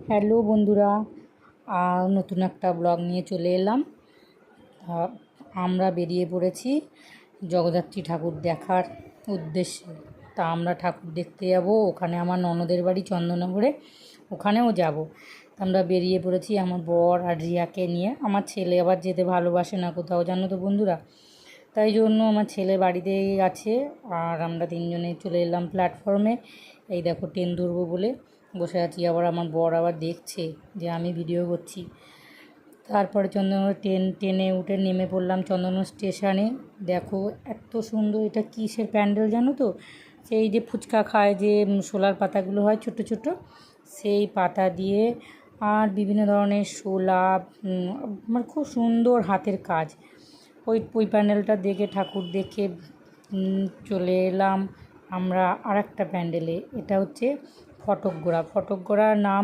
Hello বন্ধুরা, নতুন একটা ব্লগ নিয়ে চলে এলাম। আমরা বেরিয়ে পড়েছি জগদ্ধাত্রী ঠাকুর দেখার উদ্দেশ্যে। তা আমরা ঠাকুর দেখতে যাব, ওখানে আমার ননদের বাড়ি চন্দননগরে, ওখানেও যাব। আমরা বেরিয়ে পড়েছি আমার বর আর রিয়াকে নিয়ে। আমার ছেলে আবার যেতে ভালোবাসে না কোথাও, জানো তো বন্ধুরা, তাই জন্য আমার ছেলে বাড়িতেই আছে। আর আমরা তিনজনে চলে এলাম প্ল্যাটফর্মে। এই দেখো ট্রেন ধরবো বলে বসে আছি। আবার আমার বর আবার দেখছে যে আমি ভিডিও করছি। তারপরে চন্দননগর ট্রেনে উঠে নেমে পড়লাম চন্দননগর স্টেশনে। দেখো এত সুন্দর, এটা কিসের প্যান্ডেল জানো তো? সেই যে ফুচকা খায় যে শোলার পাতাগুলো হয় ছোট ছোট, সেই পাতা দিয়ে আর বিভিন্ন ধরনের শোলা, আমার খুব সুন্দর হাতের কাজ। ওই প্যান্ডেলটা দেখে, ঠাকুর দেখে চলে এলাম আমরা আর একটা প্যান্ডেলে। এটা হচ্ছে ফটকগোড়া। ফটকগোড়ার নাম